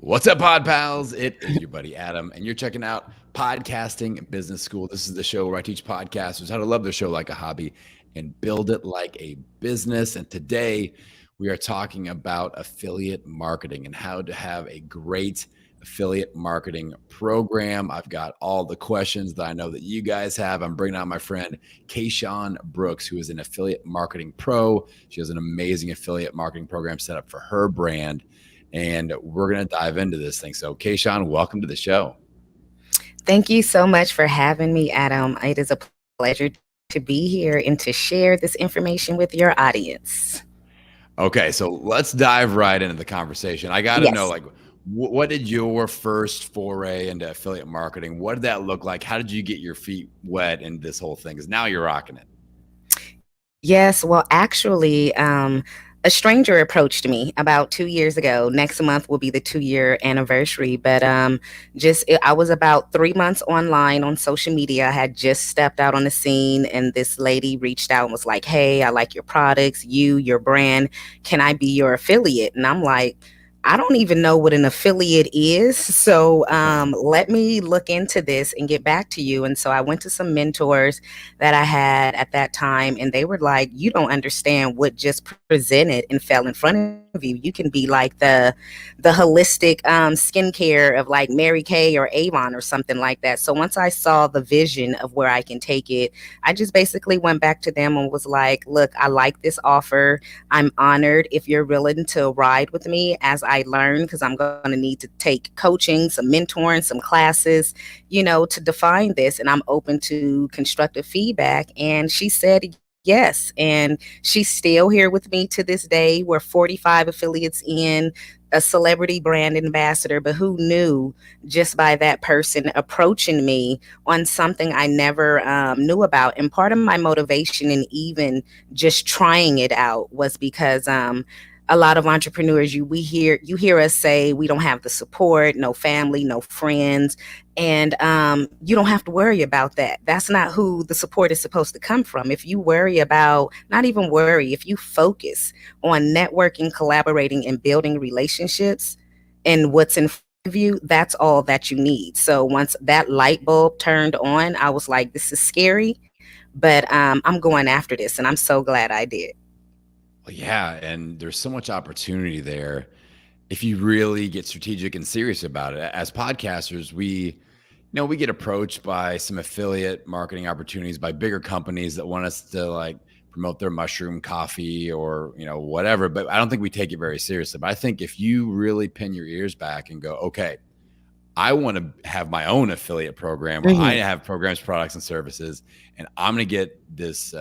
What's up, Pod Pals? It is your buddy Adam, and you're checking out Podcasting Business School. This is the show where I teach podcasters how to love their show like a hobby and build it like a business. And today we are talking about affiliate marketing and how to have a great affiliate marketing program. I've got all the questions that I know that you guys have. I'm bringing on my friend Kayshaun Brooks, who is an affiliate marketing pro. She has an amazing affiliate marketing program set up for her brand. And we're going to dive into this thing. So, Kayshaun, welcome to the show. Thank you so much for having me, Adam. It is a pleasure to be here and to share this information with your audience. Okay, so let's dive right into the conversation. I got to know, Yes. what did your first foray into affiliate marketing? What did that look like? How did you get your feet wet in this whole thing? Because now you're rocking it. Yes. Well, actually, a stranger approached me about 2 years ago. Next month will be the 2 year anniversary. But I was about 3 months online on social media. I had just stepped out on the scene, and this lady reached out and was like, "Hey, I like your products, your brand. Can I be your affiliate?" And I'm like, I don't even know what an affiliate is. So let me look into this and get back to you. And so I went to some mentors that I had at that time, and they were like, "You don't understand what just presented and fell in front of you. You can be like the holistic skincare of like Mary Kay or Avon or something like that." So once I saw the vision of where I can take it, I just basically went back to them and was like, "Look, I like this offer. I'm honored if you're willing to ride with me as I learn, because I'm going to need to take coaching, some mentoring, some classes, to define this. And I'm open to constructive feedback." And she said, yes. And she's still here with me to this day. We're 45 affiliates in, a celebrity brand ambassador. But who knew, just by that person approaching me on something I never knew about? And part of my motivation in even just trying it out was because a lot of entrepreneurs, you hear us say we don't have the support, no family, no friends, and you don't have to worry about that. That's not who the support is supposed to come from. If you worry about, not even worry, if you focus on networking, collaborating, and building relationships and what's in front of you, that's all that you need. So once that light bulb turned on, I was like, this is scary, but I'm going after this, and I'm so glad I did. Well, yeah, and there's so much opportunity there if you really get strategic and serious about it. As podcasters, we get approached by some affiliate marketing opportunities by bigger companies that want us to like promote their mushroom coffee or whatever, but I don't think we take it very seriously. But I think if you really pin your ears back and go, okay, I want to have my own affiliate program where I Mhm. have programs, products, and services, and I'm going to get this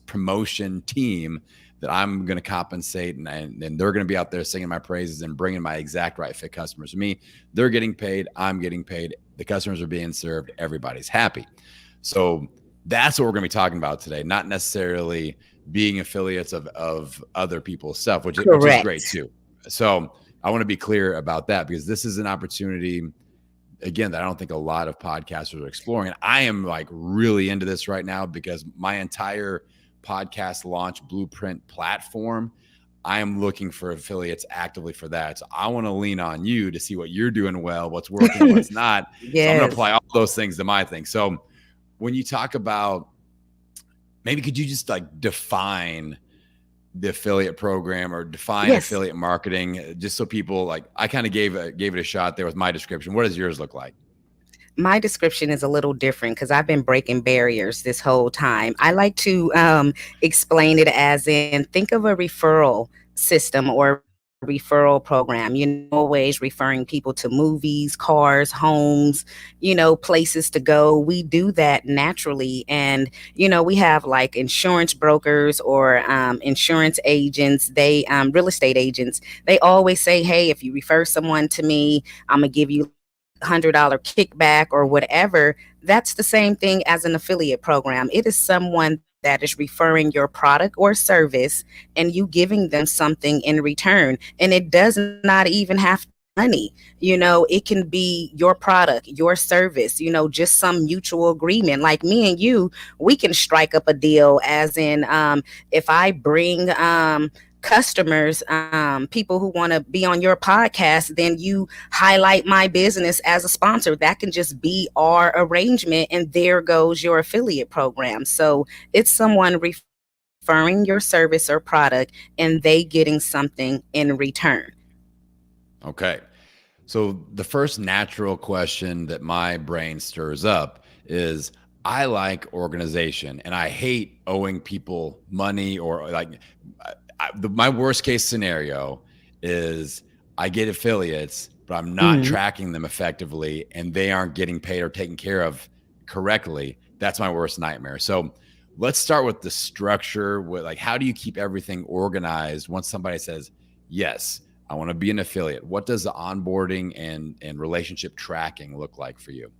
promotion team that I'm going to compensate, and they're going to be out there singing my praises and bringing my exact right fit customers to me. They're getting paid. I'm getting paid. The customers are being served. Everybody's happy. So that's what we're going to be talking about today. Not necessarily being affiliates of other people's stuff, which is great Correct. too. So I want to be clear about that because this is an opportunity, again, that I don't think a lot of podcasters are exploring. And I am like really into this right now because my entire podcast launch blueprint platform, I am looking for affiliates actively for that. So I want to lean on you to see what you're doing well, what's working, what's not. So I'm going to Yes. apply all those things to my thing. So when you talk about, maybe could you just like define the affiliate program or define Yes. affiliate marketing, just so people like, I kind of gave it a shot there with my description. What does yours look like? My description is a little different because I've been breaking barriers this whole time. I like to explain it as in, think of a referral system or referral program. Always referring people to movies, cars, homes, places to go. We do that naturally. And, we have like insurance brokers or insurance agents, real estate agents. They always say, "Hey, if you refer someone to me, I'm going to give you like $100 kickback or whatever." That's the same thing as an affiliate program. It is someone that is referring your product or service and you giving them something in return. And it does not even have to be money. It can be your product, your service, just some mutual agreement. Like me and you, we can strike up a deal as in, if I bring customers, people who want to be on your podcast, then you highlight my business as a sponsor. That can just be our arrangement, and there goes your affiliate program. So it's someone referring your service or product and they getting something in return. Okay. So the first natural question that my brain stirs up is I like organization and I hate owing people money or like my worst case scenario is I get affiliates, but I'm not Mhm. tracking them effectively and they aren't getting paid or taken care of correctly. That's my worst nightmare. So let's start with the structure with like how do you keep everything organized once somebody says, yes, I want to be an affiliate. What does the onboarding and relationship tracking look like for you?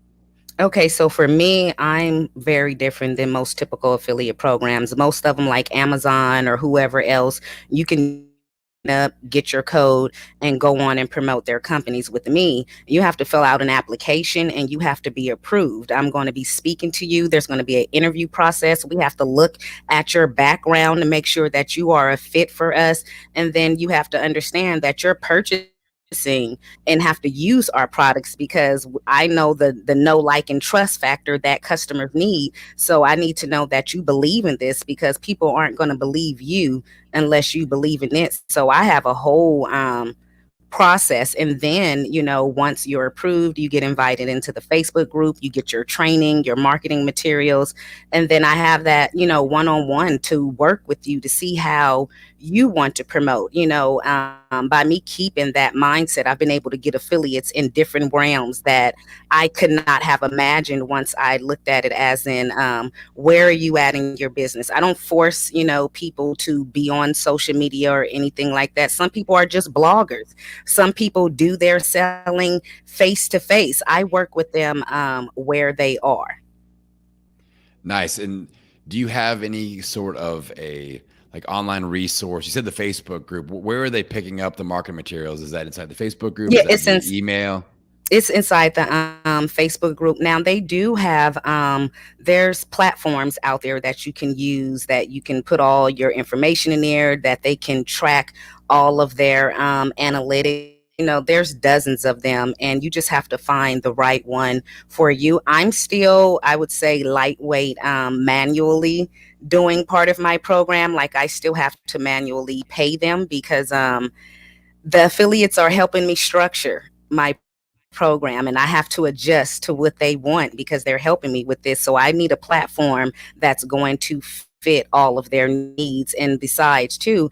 Okay, so for me, I'm very different than most typical affiliate programs. Most of them, like Amazon or whoever else, you can just sign up, get your code, and go on and promote their companies. With me, you have to fill out an application and you have to be approved. I'm going to be speaking to you. There's going to be an interview process. We have to look at your background to make sure that you are a fit for us. And then you have to understand that you're purchasing and have to use our products, because I know the know, like, and trust factor that customers need. So I need to know that you believe in this, because people aren't going to believe you unless you believe in it. So I have a whole process. And then, once you're approved, you get invited into the Facebook group, you get your training, your marketing materials. And then I have that, one-on-one to work with you to see how you want to promote. By me keeping that mindset, I've been able to get affiliates in different realms that I could not have imagined once I looked at it as in, where are you at in your business? I don't force, people to be on social media or anything like that. Some people are just bloggers. Some people do their selling face to face. I work with them where they are. Nice. And do you have any sort of a like online resource? You said the Facebook group. Where are they picking up the marketing materials? Is that inside the Facebook group? Yeah, Is that via email? it's inside the Facebook group. Now they do have there's platforms out there that you can use, that you can put all your information in there, that they can track all of their analytics. There's dozens of them, and you just have to find the right one for you. I'm still, I would say, lightweight, manually doing part of my program. Like, I still have to manually pay them, because the affiliates are helping me structure my program, and I have to adjust to what they want because they're helping me with this. So I need a platform that's going to fit all of their needs. And besides, too,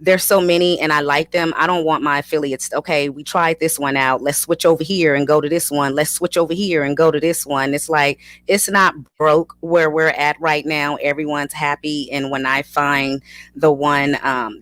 there's so many and I like them. I don't want my affiliates, okay, we tried this one out, let's switch over here and go to this one, let's switch over here and go to this one. It's like, it's not broke where we're at right now. Everyone's happy, and when I find the one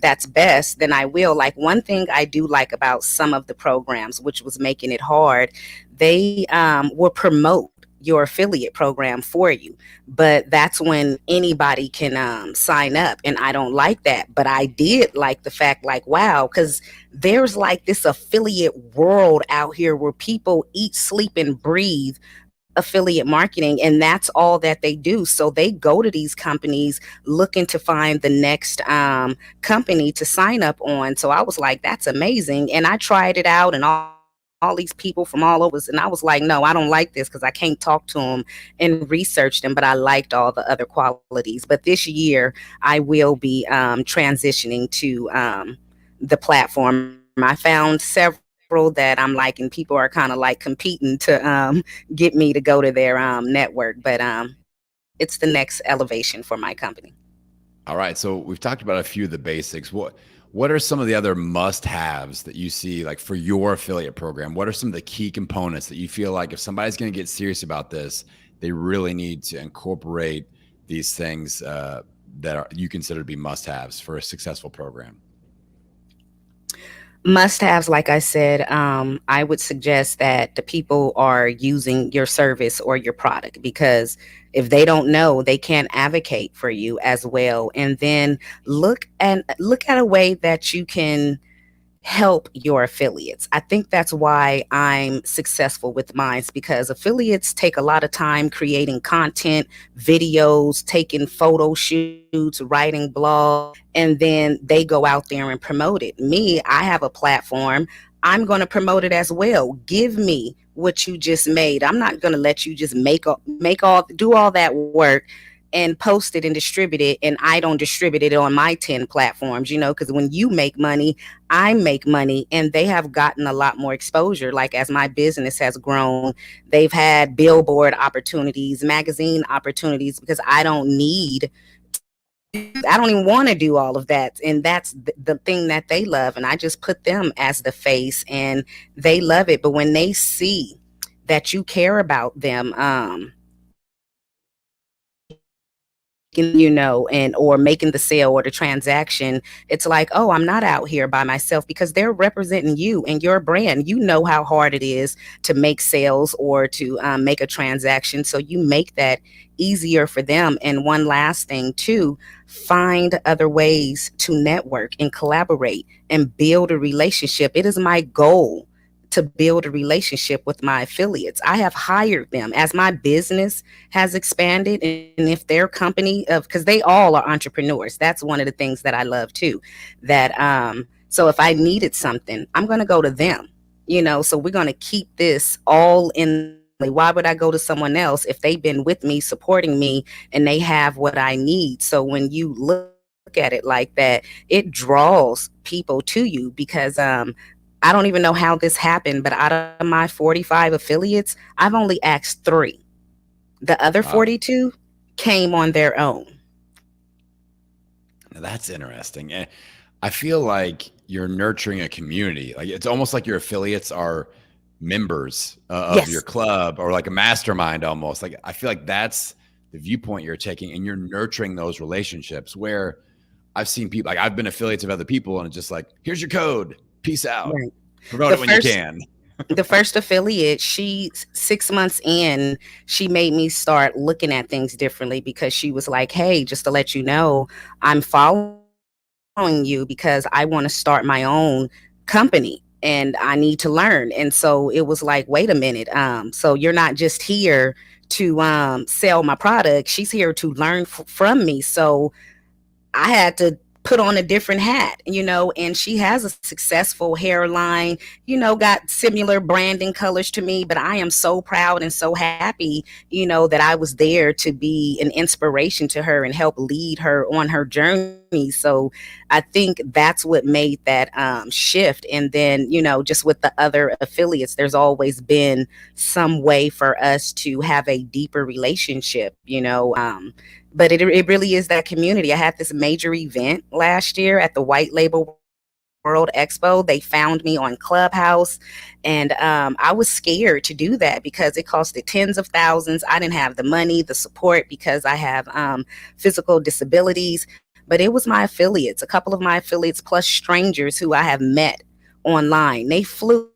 that's best, then I will. Like, one thing I do like about some of the programs, which was making it hard, they will promote your affiliate program for you, but that's when anybody can sign up, and I don't like that. But I did like the fact, like, wow, because there's like this affiliate world out here where people eat, sleep, and breathe affiliate marketing, and that's all that they do. So they go to these companies looking to find the next company to sign up on. So I was like, that's amazing. And I tried it out, and all these people from all over, and I was like, no, I don't like this, because I can't talk to them and research them. But I liked all the other qualities. But this year I will be transitioning to the platform. I found several that I'm liking. People are kind of like competing to get me to go to their network, but it's the next elevation for my company. All right. So we've talked about a few of the basics. What are some of the other must-haves that you see like for your affiliate program? What are some of the key components that you feel like if somebody's going to get serious about this, they really need to incorporate these things you consider to be must-haves for a successful program? Must haves, like I said, I would suggest that the people are using your service or your product, because if they don't know, they can't advocate for you as well. And then look at a way that you can help your affiliates. I think that's why I'm successful with mine, because affiliates take a lot of time creating content, videos, taking photo shoots, writing blogs, and then they go out there and promote it. Me, I have a platform. I'm going to promote it as well. Give me what you just made. I'm not going to let you just do all that work and post it and distribute it, and I don't distribute it on my 10 platforms, because when you make money, I make money, and they have gotten a lot more exposure. Like, as my business has grown, they've had billboard opportunities, magazine opportunities, because I don't even want to do all of that. And that's the thing that they love. And I just put them as the face, and they love it. But when they see that you care about them, and or making the sale or the transaction, it's like, oh, I'm not out here by myself, because they're representing you and your brand. You know how hard it is to make sales or to make a transaction, so you make that easier for them. And one last thing too, find other ways to network and collaborate and build a relationship. It is my goal to build a relationship with my affiliates. I have hired them as my business has expanded. And if their company of, because they all are entrepreneurs, that's one of the things that I love too. That so if I needed something, I'm going to go to them. So we're going to keep this all in the family. Why would I go to someone else if they've been with me, supporting me, and they have what I need? So when you look at it like that, it draws people to you, because I don't even know how this happened, but out of my 45 affiliates, I've only asked 3. The other Wow. 42 came on their own. Now that's interesting. And I feel like you're nurturing a community. Like it's almost like your affiliates are members of your Yes. club, or like a mastermind almost. Like I feel like that's the viewpoint you're taking, and you're nurturing those relationships where I've seen people, like I've been affiliates of other people, and it's just like, here's your code. Peace out. Right. Promote The it when you first can. the first affiliate, she 6 months in, she made me start looking at things differently, because she was like, hey, just to let you know, I'm following you because I want to start my own company and I need to learn. And so it was like, wait a minute, so you're not just here to sell my product, she's here to learn from me. So I had to put on a different hat, and she has a successful hairline, got similar branding colors to me. But I am so proud and so happy, that I was there to be an inspiration to her and help lead her on her journey. So I think that's what made that shift. And then, just with the other affiliates, there's always been some way for us to have a deeper relationship, but it really is that community. I had this major event last year at the White Label World Expo. They found me on Clubhouse, and I was scared to do that because it costed tens of thousands. I didn't have the money, the support, because I have physical disabilities. But it was my affiliates, a couple of my affiliates, plus strangers who I have met online. They flew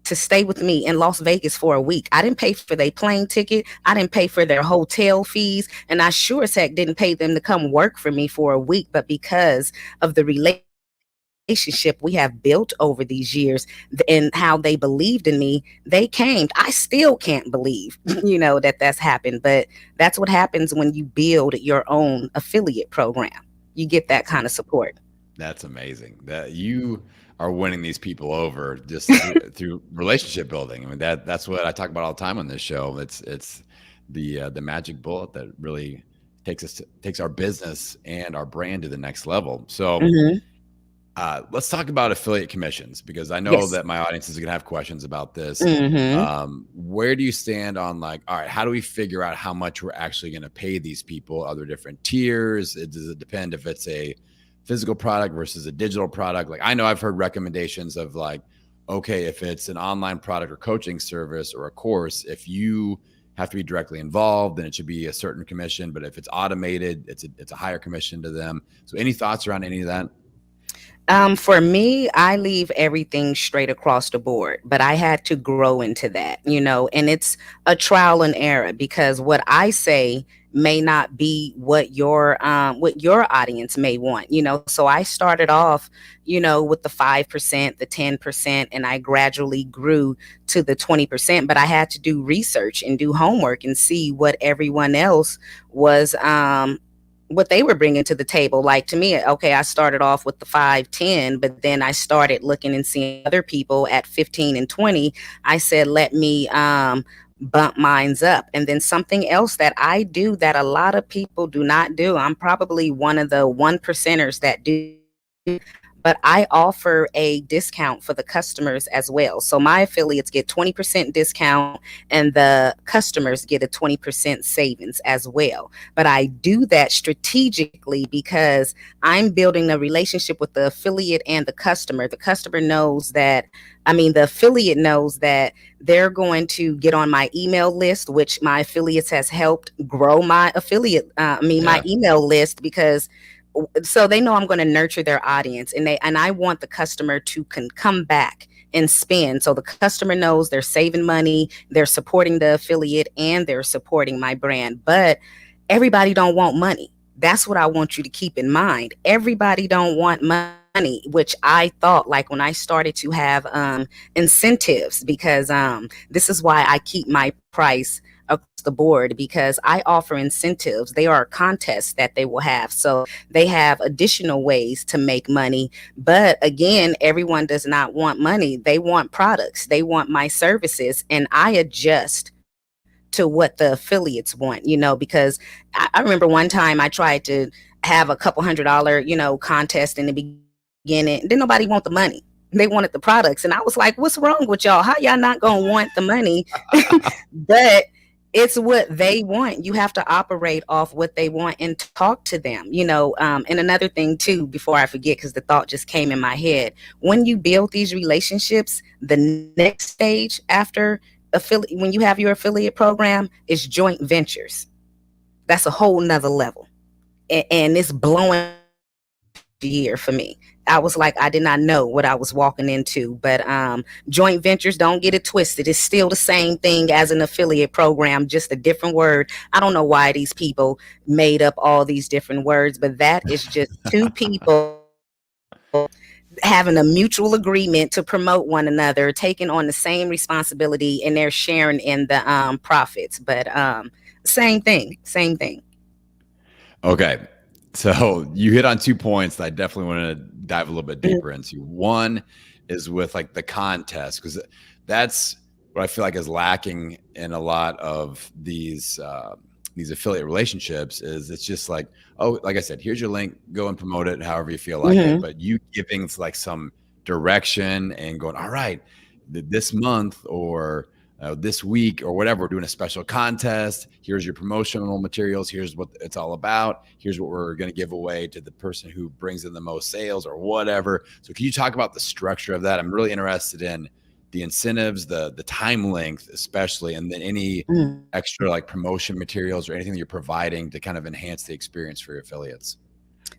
to stay with me in Las Vegas for a week. I didn't pay for their plane ticket. I didn't pay for their hotel fees. And I sure as heck didn't pay them to come work for me for a week. But because of the relationship we have built over these years and how they believed in me, they came. I still can't believe, that that's happened. But that's what happens when you build your own affiliate program. You get that kind of support. That's amazing that you are winning these people over just through relationship building. I mean, that's what I talk about all the time on this show. It's the magic bullet that really takes our business and our brand to the next level. So Hmm. let's talk about affiliate commissions, because I know Yes. that my audience is going to have questions about this. Hmm. Where do you stand on, like, all right, how do we figure out how much we're actually going to pay these people? Are there different tiers? Does it depend if it's a physical product versus a digital product? Like, I know I've heard recommendations of like, okay, if it's an online product or coaching service or a course, if you have to be directly involved, then it should be a certain commission. But if it's automated, it's a higher commission to them. So any thoughts around any of that? For me, I leave everything straight across the board, but I had to grow into that, and it's a trial and error because what I say may not be what your audience may want, So I started off, with the 5%, the 10%, and I gradually grew to the 20%, but I had to do research and do homework and see what everyone else was what they were bringing to the table. Like to me, okay, I started off with the 5, 10, but then I started looking and seeing other people at 15 and 20. I said, let me bump mines up. And then something else that I do that a lot of people do not do, I'm probably one of the 1%ers that do, but I offer a discount for the customers as well. So my affiliates get 20% discount and the customers get a 20% savings as well. But I do that strategically because I'm building a relationship with the affiliate and the customer. The customer knows that, the affiliate knows that they're going to get on my email list, which my affiliates has helped grow my my Yeah. email list because so they know I'm going to nurture their audience and I want the customer to come back and spend. So the customer knows they're saving money, they're supporting the affiliate and they're supporting my brand. But everybody don't want money. That's what I want you to keep in mind. Everybody don't want money, which I thought like when I started to have incentives because this is why I keep my price across the board because I offer incentives. They are contests that they will have. So they have additional ways to make money. But again, everyone does not want money. They want products. They want my services. And I adjust to what the affiliates want, because I remember one time I tried to have a couple $100, contest in the beginning. Didn't nobody want the money. They wanted the products. And I was like, what's wrong with y'all? How y'all not going to want the money? But it's what they want. You have to operate off what they want and talk to them, and another thing too, before I forget, because the thought just came in my head, when you build these relationships, the next stage after affiliate, when you have your affiliate program, is joint ventures. That's a whole nother level, and it's blowing up this past year for me. I was like, I did not know what I was walking into. But joint ventures, don't get it twisted. It's still the same thing as an affiliate program, just a different word. I don't know why these people made up all these different words, but that is just two people having a mutual agreement to promote one another, taking on the same responsibility, and they're sharing in the profits. But same thing. Okay. So you hit on 2 points that I definitely want to dive a little bit Mhm. deeper into. One is with like the contest, because that's what I feel like is lacking in a lot of these affiliate relationships. Is it's just like, oh, like I said, here's your link, go and promote it however you feel like it. Mhm. But you giving like some direction and going, all right, this month or this week or whatever, we're doing a special contest. Here's your promotional materials. Here's what it's all about. Here's what we're going to give away to the person who brings in the most sales or whatever. So can you talk about the structure of that? I'm really interested in the incentives, the time length, especially, and then any Mhm. extra like promotion materials or anything that you're providing to kind of enhance the experience for your affiliates.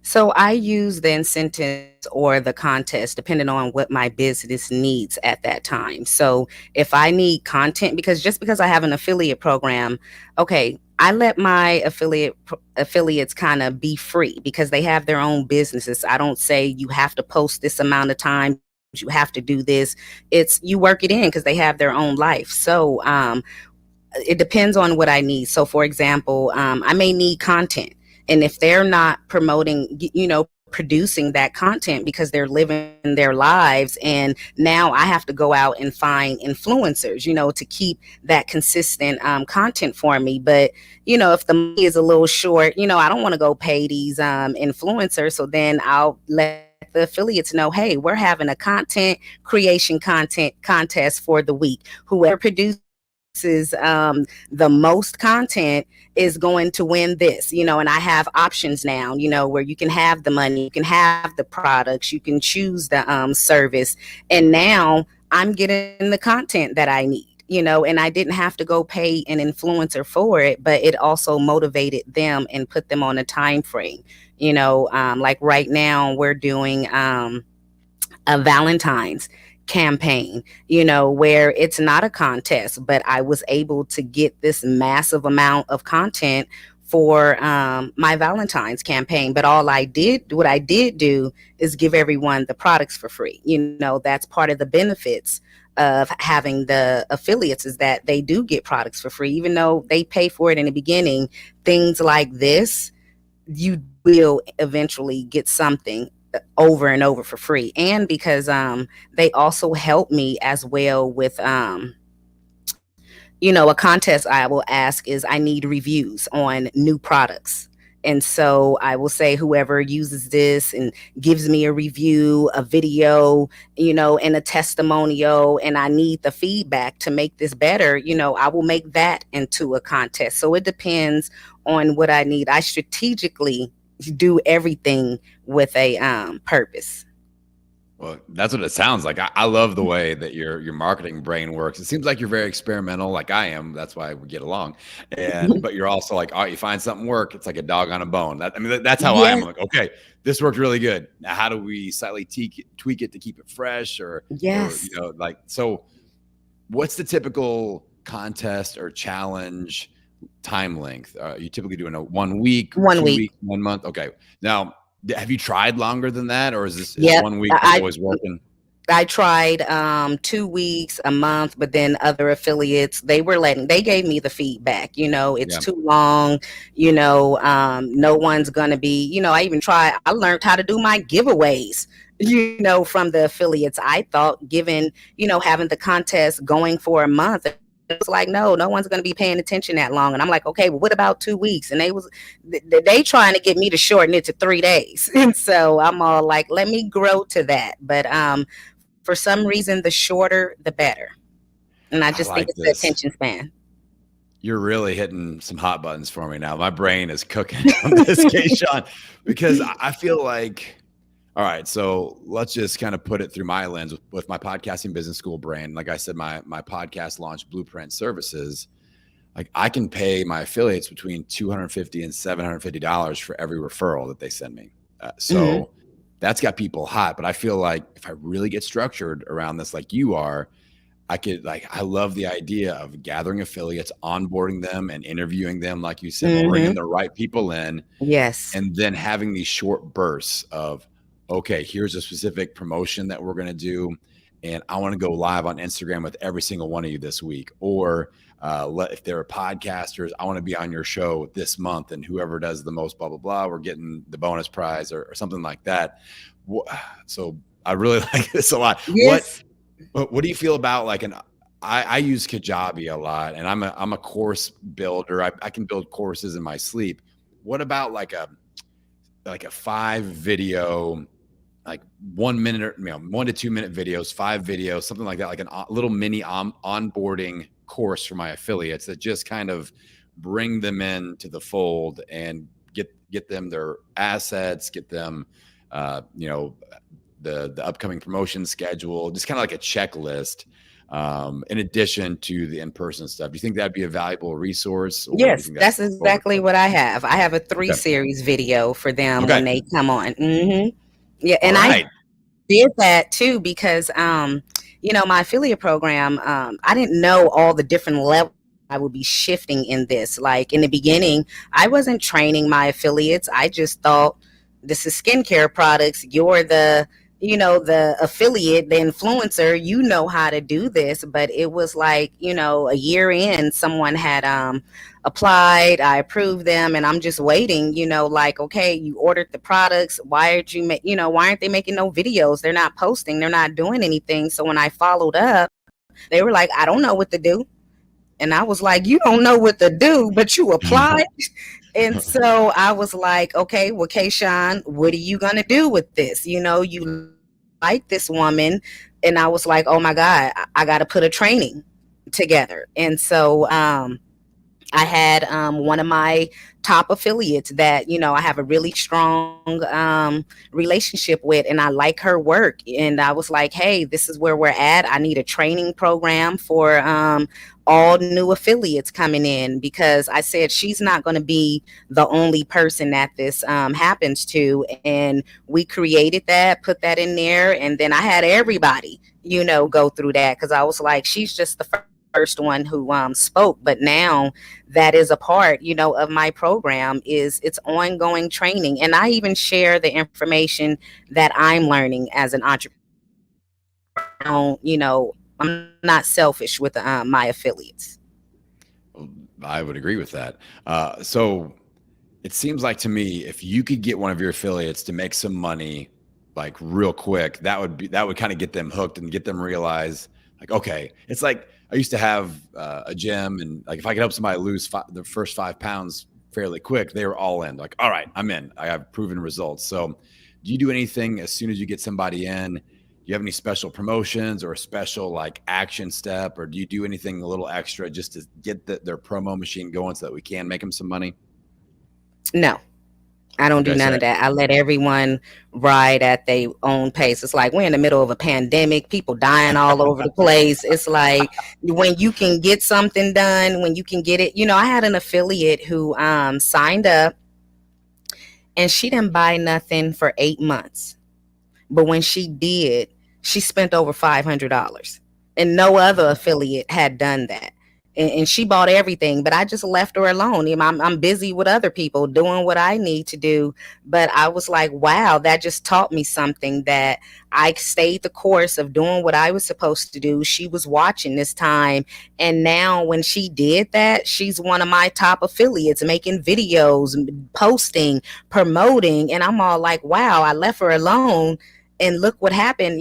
So I use the incentives or the contest depending on what my business needs at that time. So if I need content, because just because I have an affiliate program, okay, I let my affiliates kind of be free because they have their own businesses. I don't say you have to post this amount of times, you have to do this. It's you work it in because they have their own life. So it depends on what I need. So, for example, I may need content. And if they're not promoting, producing that content because they're living their lives, and now I have to go out and find influencers, to keep that consistent content for me. But, if the money is a little short, I don't want to go pay these influencers. So then I'll let the affiliates know, hey, we're having a content creation contest for the week. Whoever produces the most content is going to win this, and I have options now, where you can have the money, you can have the products, you can choose the service. And now I'm getting the content that I need, and I didn't have to go pay an influencer for it, but it also motivated them and put them on a time frame. Like right now we're doing a Valentine's campaign, where it's not a contest, but I was able to get this massive amount of content for my Valentine's campaign. But what I did do is give everyone the products for free. That's part of the benefits of having the affiliates, is that they do get products for free, even though they pay for it in the beginning. Things like this, you will eventually get something over and over for free. And because they also help me as well with a contest I will ask is, I need reviews on new products. And so I will say, whoever uses this and gives me a review, a video, and a testimonial, and I need the feedback to make this better, I will make that into a contest. So it depends on what I need. I strategically do everything with a purpose. Well, that's what it sounds like. I love the way that your marketing brain works. It seems like you're very experimental, like I am. That's why we get along. But you're also like, oh, you find something work. It's like a dog on a bone. That's how I am. I'm Yes, like, okay, this worked really good. Now, how do we slightly tweak it to keep it fresh, or yes. like so? What's the typical contest or challenge time length? You typically doing a 1 week, 1 week. 2 weeks, 1 month? Okay. Now, have you tried longer than that, or is Yep. 1 week just I always working? I tried 2 weeks, a month, but then other affiliates, they gave me the feedback, it's Yeah. too long, no one's gonna be, I learned how to do my giveaways, from the affiliates. I thought, given, having the contest going for a month, it was like, no one's gonna be paying attention that long. And I'm like, okay, well, what about 2 weeks? And they trying to get me to shorten it to 3 days. And so I'm all like, let me grow to that. But for some reason, the shorter, the better. And I I just think like it's the this. attention span. You're really hitting some hot buttons for me now. My brain is cooking on this, Kayshaun, because I feel like, all right, so let's just kind of put it through my lens with my podcasting business school brand. Like I said, my podcast launch Blueprint Services. Like I can pay my affiliates between $250 and $750 for every referral that they send me. Hmm. So that's got people hot. But I feel like if I really get structured around this, like you are, I love the idea of gathering affiliates, onboarding them and interviewing them, like you said, bringing Hmm. the right people in, Yes. and then having these short bursts of, okay, here's a specific promotion that we're going to do. And I want to go live on Instagram with every single one of you this week. Or if there are podcasters, I want to be on your show this month. And whoever does the most, blah, blah, blah, we're getting the bonus prize or something like that. So I really like this a lot. Yes. What do you feel about like I use Kajabi a lot, and I'm a course builder. I can build courses in my sleep. What about like a 5 video, like 1 minute or 1 to 2 minute videos, 5 videos, something like that, like a little mini onboarding course for my affiliates that just kind of bring them into the fold and get them their assets, get them, you know, the upcoming promotion schedule, just kind of like a checklist. In addition to the in-person stuff, do you think that'd be a valuable resource, or do you Yes, think that's that's exactly overkill? what I have. I have a three Okay. series video for them Okay. when they come on. Yeah, All and I right. did that too because my affiliate program, I didn't know all the different levels I would be shifting in this. Like in the beginning, I wasn't training my affiliates. I just thought, this is skincare products. You're the affiliate, the influencer, how to do this. But it was like, a year in, someone had applied, I approved them, and I'm just waiting, like, okay, you ordered the products. Why aren't they making no videos? They're not posting, they're not doing anything. So when I followed up, they were like, I don't know what to do. And I was like, you don't know what to do, but you applied. And so I was like, okay, well, Kayshaun, what are you going to do with this? You like this woman. And I was like, oh my God, I got to put a training together. And so I had one of my top affiliates that, I have a really strong relationship with, and I like her work. And I was like, hey, this is where we're at. I need a training program for all new affiliates coming in, because I said she's not going to be the only person that this happens to. And we created that, put that in there, and then I had everybody, go through that, because I was like, she's just the first one who spoke, but now that is a part, of my program, is it's ongoing training, and I even share the information that I'm learning as an entrepreneur. I'm not selfish with my affiliates. I would agree with that. So it seems like to me, if you could get one of your affiliates to make some money, like real quick, that would kind of get them hooked and get them realize, like, okay, it's like I used to have a gym, and like if I could help somebody lose the first 5 pounds fairly quick, they were all in. Like, all right, I'm in. I have proven results. So, do you do anything as soon as you get somebody in? Do you have any special promotions or a special like action step, or do you do anything a little extra just to get their promo machine going so that we can make them some money? No, I don't do Okay, none so of that. I let everyone ride at their own pace. It's like we're in the middle of a pandemic, people dying all over the place. It's like when you can get something done, when you can get it. I had an affiliate who signed up, and she didn't buy nothing for 8 months. But when she did, she spent over $500. And no other affiliate had done that. And she bought everything, but I just left her alone. I'm busy with other people doing what I need to do. But I was like, wow, that just taught me something, that I stayed the course of doing what I was supposed to do. She was watching this time. And now when she did that, she's one of my top affiliates, making videos, posting, promoting. And I'm all like, wow, I left her alone. And look what happened.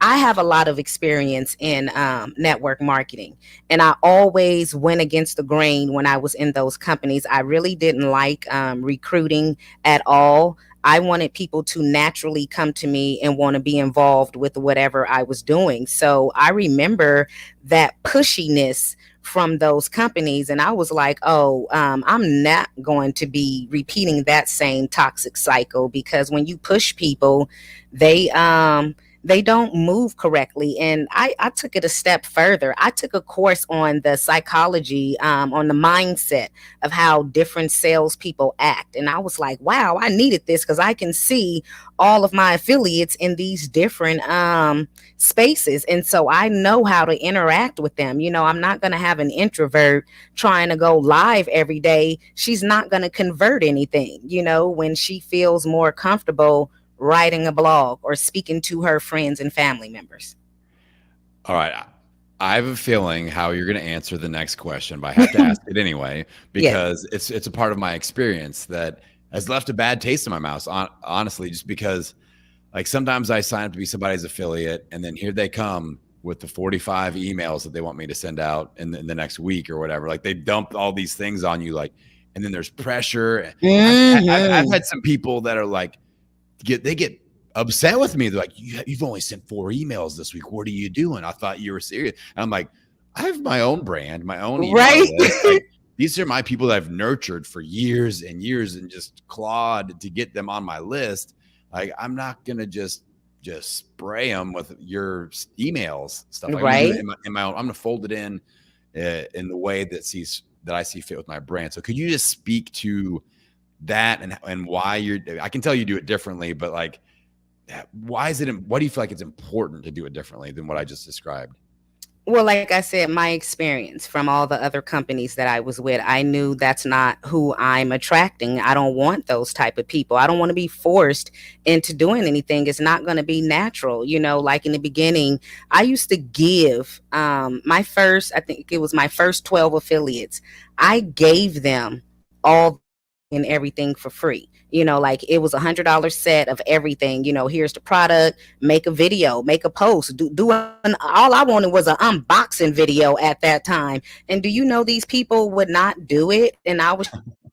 I have a lot of experience in network marketing, and I always went against the grain when I was in those companies. I really didn't like recruiting at all. I wanted people to naturally come to me and want to be involved with whatever I was doing. So I remember that pushiness from those companies, and I was like, oh, I'm not going to be repeating that same toxic cycle, because when you push people, they they don't move correctly. And I took it a step further. I took a course on the psychology, on the mindset of how different salespeople act. And I was like, wow, I needed this, because I can see all of my affiliates in these different spaces. And so I know how to interact with them. I'm not going to have an introvert trying to go live every day. She's not going to convert anything, when she feels more comfortable writing a blog or speaking to her friends and family members. all right. I have a feeling how you're going to answer the next question, but I have to ask it anyway Yes. because it's a part of my experience that has left a bad taste in my mouth. Honestly, just because like sometimes I sign up to be somebody's affiliate, and then here they come with the 45 emails that they want me to send out in the next week or whatever. Like they dump all these things on you, like, and then there's pressure. I've had some people that are like, they get upset with me. They're like, you've only sent 4 emails this week. What are you doing? I thought you were serious. And I'm like, I have my own brand, my own email Right. list. Like, these are my people that I've nurtured for years and years and just clawed to get them on my list. Like, I'm not gonna just spray them with your emails stuff. I'm gonna do Right. it in my own. I'm gonna fold it in the way that I see fit with my brand. So could you just speak to that and why I can tell you do it differently, but like, why do you feel like it's important to do it differently than what I just described? Well, like I said, my experience from all the other companies that I was with, I knew that's not who I'm attracting. I don't want those type of people. I don't want to be forced into doing anything. It's not going to be natural. Like in the beginning, I used to give my first, I think it was my first 12 affiliates. I gave them all the training and everything for free. Like it was $100 set of everything. Here's the product, make a video, make a post, all I wanted was an unboxing video at that time. And do you know these people would not do it? And I was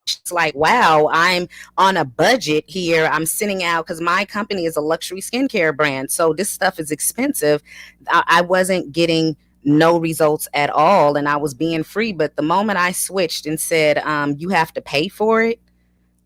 just like, wow, I'm on a budget here. I'm sending out, because my company is a luxury skincare brand. So this stuff is expensive. I wasn't getting no results at all, and I was being free. But the moment I switched and said, you have to pay for it,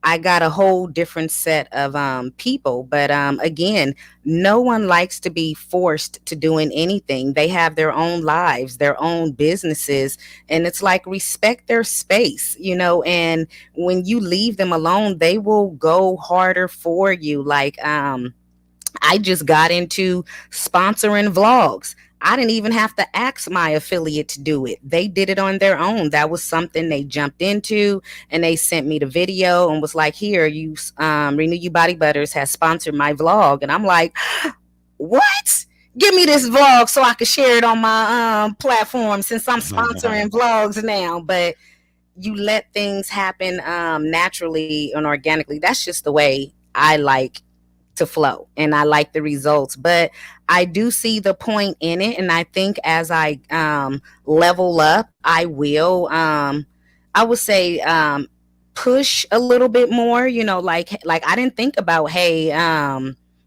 I got a whole different set of people. But again, no one likes to be forced to doing anything. They have their own lives, their own businesses, and it's like respect their space, and when you leave them alone, they will go harder for you. Like I just got into sponsoring vlogs. I didn't even have to ask my affiliate to do it. They did it on their own. That was something they jumped into, and they sent me the video and was like, "Here, you Renew You Body Butters has sponsored my vlog." And I'm like, "What? Give me this vlog so I can share it on my platform since I'm sponsoring vlogs now." But you let things happen naturally and organically. That's just the way I like to flow, and I like the results. But I do see the point in it, and I think as I level up, I would say push a little bit more. Like I didn't think about, hey,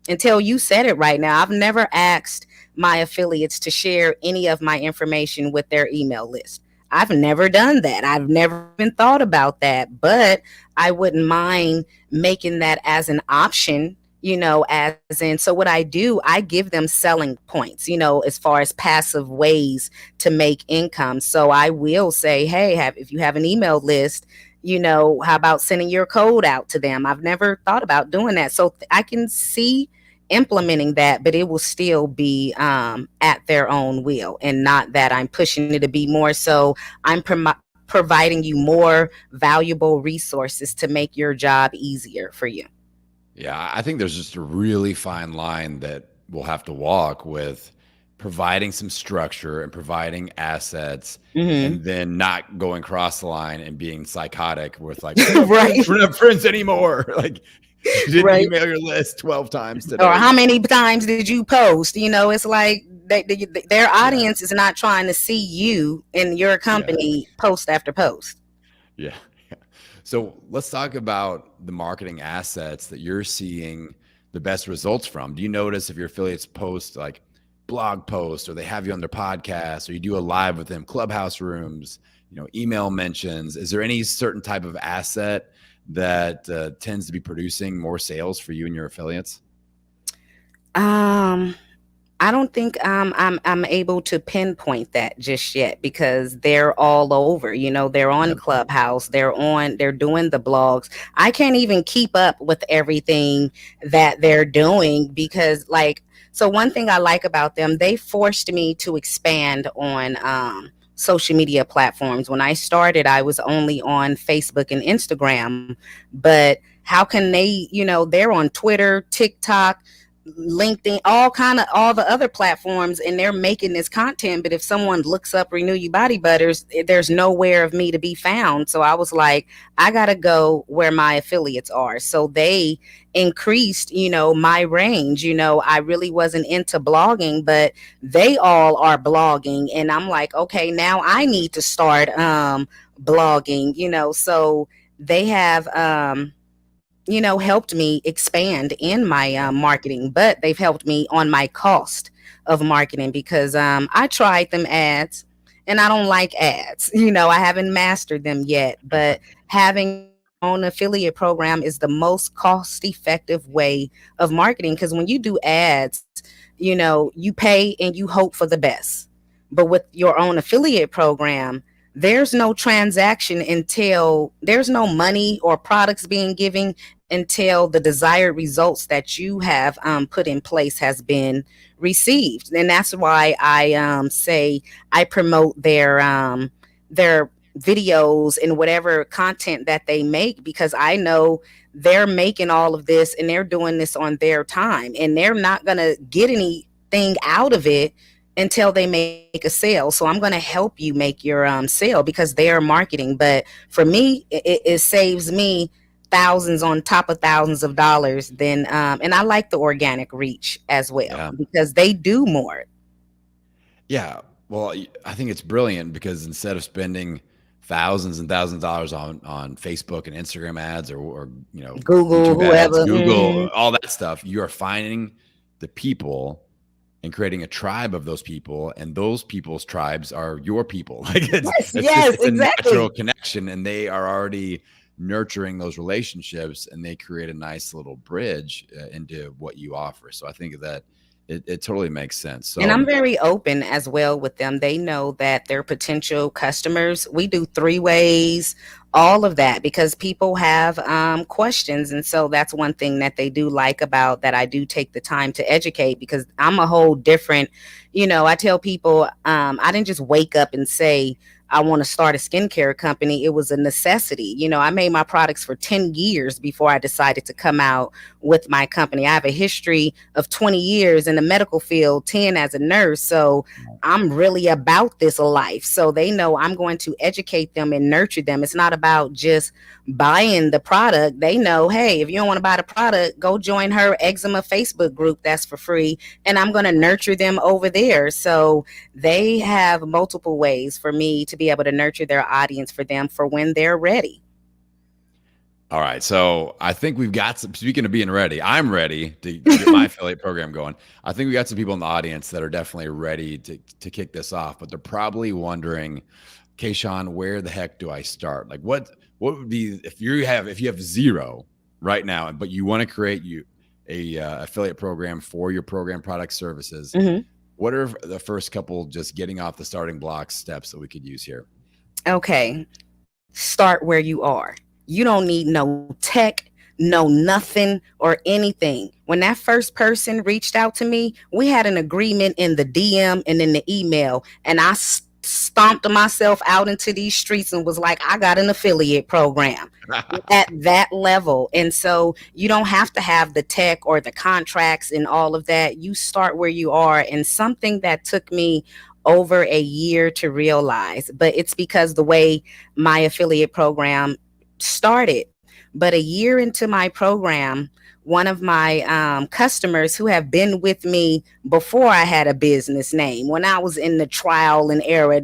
until you said it right now. I've never asked my affiliates to share any of my information with their email list. I've never done that. I've never even thought about that, but I wouldn't mind making that as an option, as in, so what I do, I give them selling points, as far as passive ways to make income. So I will say, hey, if you have an email list, how about sending your code out to them? I've never thought about doing that. So I can see implementing that, but it will still be at their own will, and not that I'm pushing it to be more. So I'm providing you more valuable resources to make your job easier for you. Yeah, I think there's just a really fine line that we'll have to walk with providing some structure and providing assets, Hmm. and then not going cross the line and being psychotic with like, we're not friends, Right. we're not friends anymore. Like, you didn't Right. email your list 12 times Or today. how many times did you post? It's like their Yeah, audience is not trying to see you and your yeah, company post after post. yeah. So let's talk about the marketing assets that you're seeing the best results from. Do you notice if your affiliates post like blog posts, or they have you on their podcast, or you do a live with them, clubhouse rooms, email mentions? Is there any certain type of asset that tends to be producing more sales for you and your affiliates? Um, I don't think I'm able to pinpoint that just yet, because they're all over. They're on Yep. Clubhouse, they're doing the blogs. I can't even keep up with everything that they're doing, because so one thing I like about them, they forced me to expand on social media platforms. When I started, I was only on Facebook and Instagram, but how can they're on Twitter, TikTok, LinkedIn, all the other platforms, and they're making this content. But if someone looks up Renew You Body Butters, there's nowhere of me to be found. So I was like, I gotta go where my affiliates are. So they increased, my range. I really wasn't into blogging, but they all are blogging, and I'm like, okay, now I need to start blogging. So they have helped me expand in my marketing, but they've helped me on my cost of marketing, because I tried them ads, and I don't like ads. I haven't mastered them yet, but having your own affiliate program is the most cost effective way of marketing, because when you do ads, you pay and you hope for the best. But with your own affiliate program, there's no transaction until there's no money or products being given until the desired results that you have put in place has been received. And that's why I say I promote their videos and whatever content that they make, because I know they're making all of this and they're doing this on their time, and they're not going to get anything out of it until they make a sale. So I'm going to help you make your sale, because they are marketing. But for me, it saves me thousands on top of thousands of dollars. Then and I like the organic reach as well, Yeah. because they do more. Yeah. Well, I think it's brilliant because instead of spending thousands and thousands of dollars on Facebook and Instagram ads, or Google, YouTube ads, whoever. Google, all that stuff, you are finding the people and creating a tribe of those people, and those people's tribes are your people. Like Yes, it's just yes, it's a natural exactly. connection, and they are already nurturing those relationships, and they create a nice little bridge into what you offer. So I think that it totally makes sense. And So I'm very open as well with them. They know that they're potential customers. We do three ways, all of that, because people have questions. And so that's one thing that they do like about that I do take the time to educate, because I'm a whole different, I tell people I didn't just wake up and say, I want to start a skincare company. It was a necessity. I made my products for 10 years before I decided to come out with my company. I have a history of 20 years in the medical field, 10 as a nurse. So I'm really about this life. So they know I'm going to educate them and nurture them. It's not about just buying the product. They know, hey, if you don't want to buy the product, go join her eczema Facebook group. That's for free. And I'm going to nurture them over there. So they have multiple ways for me to be able to nurture their audience for them for when they're ready. all right. So I think we've got some, speaking of being ready, I'm ready to get my affiliate program going. I think we got some people in the audience that are definitely ready to kick this off, but they're probably wondering, Kayshaun, where the heck do I start? Like what would be if you have zero right now, but you want to create a affiliate program for your program product services? Mm-hmm. What are the first couple just getting off the starting blocks steps that we could use here? Okay. Start where you are. You don't need no tech, no nothing or anything. When that first person reached out to me, we had an agreement in the DM and in the email, and I stomped myself out into these streets and was like, I got an affiliate program at that level. And so you don't have to have the tech or the contracts and all of that. You start where you are. And something that took me over a year to realize, but it's because the way my affiliate program started. But a year into my program, one of my customers who have been with me before I had a business name, when I was in the trial and error,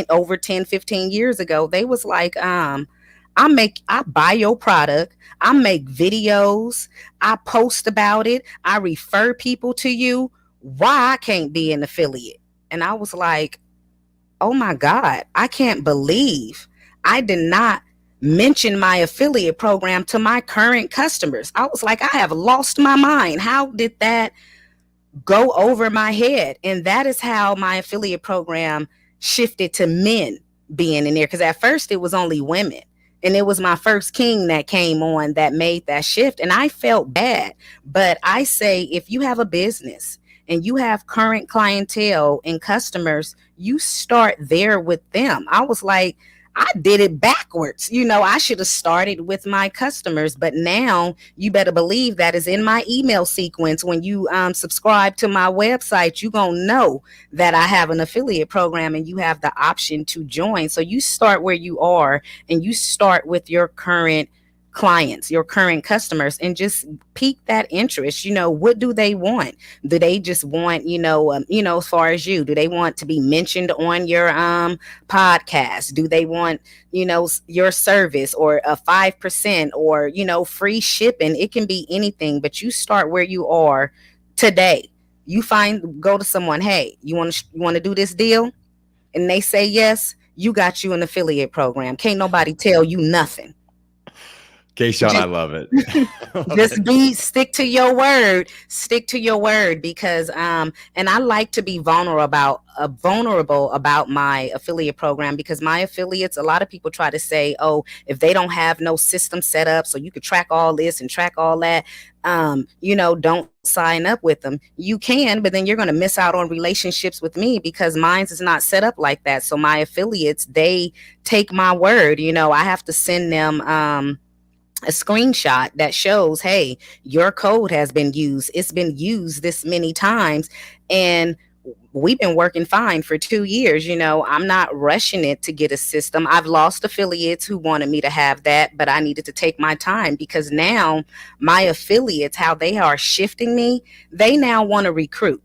over 10, 15 years ago, they was like, I buy your product, I make videos, I post about it, I refer people to you. Why I can't be an affiliate? And I was like, oh my God, I can't believe I did not mention my affiliate program to my current customers. I was like, I have lost my mind. How did that go over my head? And that is how my affiliate program shifted to men being in there. Because at first it was only women. And it was my first king that came on that made that shift. And I felt bad. But I say, if you have a business and you have current clientele and customers, you start there with them. I was like, I did it backwards. I should have started with my customers, but now you better believe that is in my email sequence. When you subscribe to my website, you're going to know that I have an affiliate program and you have the option to join. So you start where you are and you start with your current clients, your current customers, and just pique that interest. What do they want? Do they just want, as far as you, do they want to be mentioned on your podcast? Do they want, your service or a 5% or, free shipping? It can be anything, but you start where you are today. Go to someone, hey, you want to do this deal? And they say yes, you got you an affiliate program. Can't nobody tell you nothing. Kayshaun, I Just love it. just stick to your word, because and I like to be vulnerable about my affiliate program, because my affiliates, a lot of people try to say, oh, if they don't have no system set up so you could track all this and track all that, don't sign up with them. You can, but then you're going to miss out on relationships with me, because mine's is not set up like that. So my affiliates, they take my word. I have to send them a screenshot that shows, hey, your code has been used. It's been used this many times. And we've been working fine for 2 years. I'm not rushing it to get a system. I've lost affiliates who wanted me to have that, but I needed to take my time, because now my affiliates, how they are shifting me, they now want to recruit.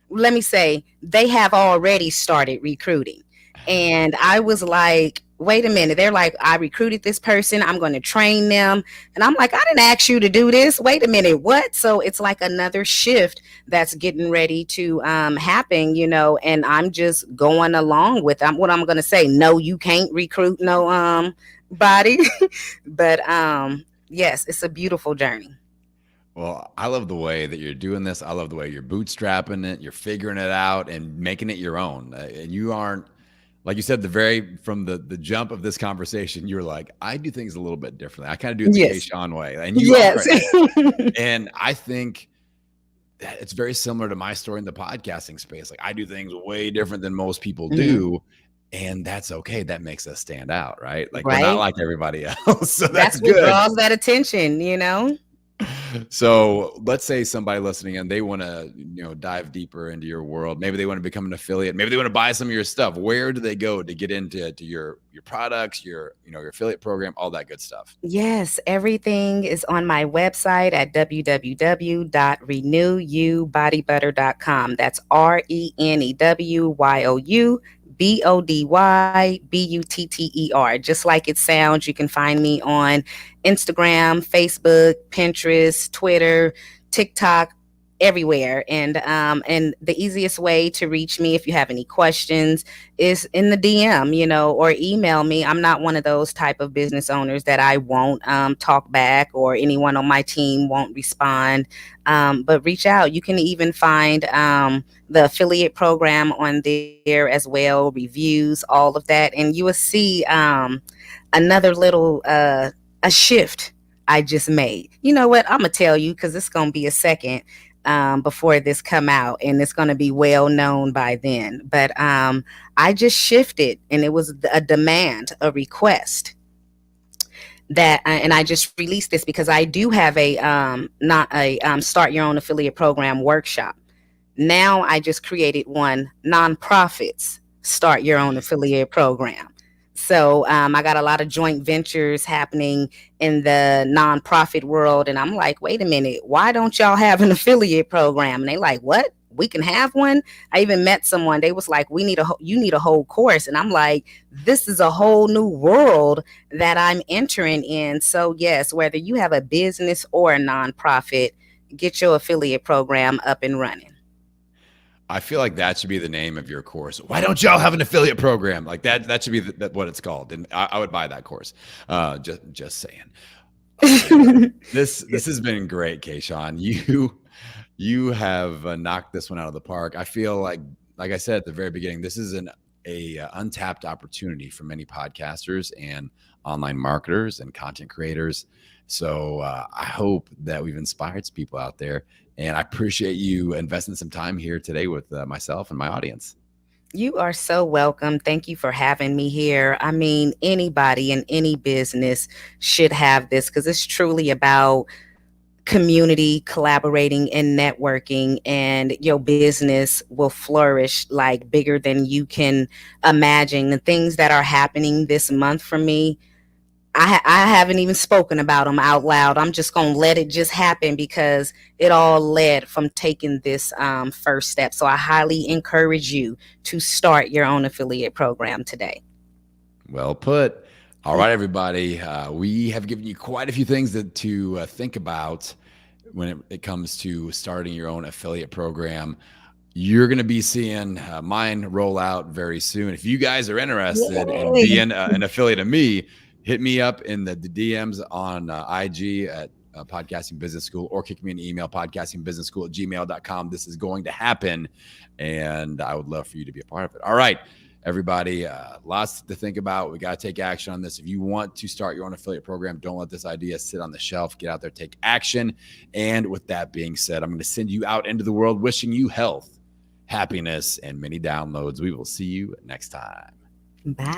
Let me say, they have already started recruiting. And I was like, wait a minute. They're like, I recruited this person. I'm going to train them. And I'm like, I didn't ask you to do this. Wait a minute. What? So it's like another shift that's getting ready to happen, and I'm just going along with what I'm going to say. No, you can't recruit no body. But yes, it's a beautiful journey. Well, I love the way that you're doing this. I love the way you're bootstrapping it, you're figuring it out and making it your own. And you aren't, like you said, from the jump of this conversation, you were like, I do things a little bit differently. I kind of do it the Yes. Kayshaun way. And you are Yes. it. And I think that it's very similar to my story in the podcasting space. Like I do things way different than most people Mhm. do. And that's okay. That makes us stand out, right? Like we're not Right. like everybody else. So that's That's what good. draws that attention. So let's say somebody listening and they want to, dive deeper into your world. Maybe they want to become an affiliate. Maybe they want to buy some of your stuff. Where do they go to get into your products, your affiliate program, all that good stuff? Yes, everything is on my website at www.renewubodybutter.com. That's RENEWYOUBODYBUTTER. Just like it sounds, you can find me on Instagram, Facebook, Pinterest, Twitter, TikTok, everywhere. And the easiest way to reach me if you have any questions is in the DM, or email me. I'm not one of those type of business owners that I won't talk back, or anyone on my team won't respond. But reach out. You can even find the affiliate program on there as well, reviews, all of that, and you will see another little a shift I just made. You know what? I'm gonna tell you because it's gonna be a second before this come out, and it's going to be well known by then. But I just shifted, and it was a demand, a request that, and I just released this because I do have a not a start your own affiliate program workshop. Now I just created one, nonprofits start your own affiliate program. So I got a lot of joint ventures happening in the nonprofit world, and I'm like, wait a minute, why don't y'all have an affiliate program? And they like, what? We can have one. I even met someone. They was like, you need a whole course, and I'm like, this is a whole new world that I'm entering in. So yes, whether you have a business or a nonprofit, get your affiliate program up and running. I feel like that should be the name of your course. Why don't y'all have an affiliate program like that? That should be what it's called, and I would buy that course. Just saying. This has been great, Kayshaun. You have knocked this one out of the park. I feel like I said at the very beginning, this is a untapped opportunity for many podcasters and online marketers and content creators. So I hope that we've inspired some people out there, and I appreciate you investing some time here today with myself and my audience. You are so welcome. Thank you for having me here. I mean, anybody in any business should have this because it's truly about community, collaborating, and networking, and your business will flourish like bigger than you can imagine. The things that are happening this month for me, I haven't even spoken about them out loud. I'm just going to let it just happen because it all led from taking this first step. So I highly encourage you to start your own affiliate program today. Well put. All right, everybody. We have given you quite a few things to think about when it comes to starting your own affiliate program. You're going to be seeing mine roll out very soon. If you guys are interested in being an affiliate of me, hit me up in the DMs on IG at Podcasting Business School, or kick me an email, podcastingbusinessschool@gmail.com. This is going to happen, and I would love for you to be a part of it. All right, everybody, lots to think about. We got to take action on this. If you want to start your own affiliate program, don't let this idea sit on the shelf. Get out there, take action. And with that being said, I'm going to send you out into the world wishing you health, happiness, and many downloads. We will see you next time. Bye.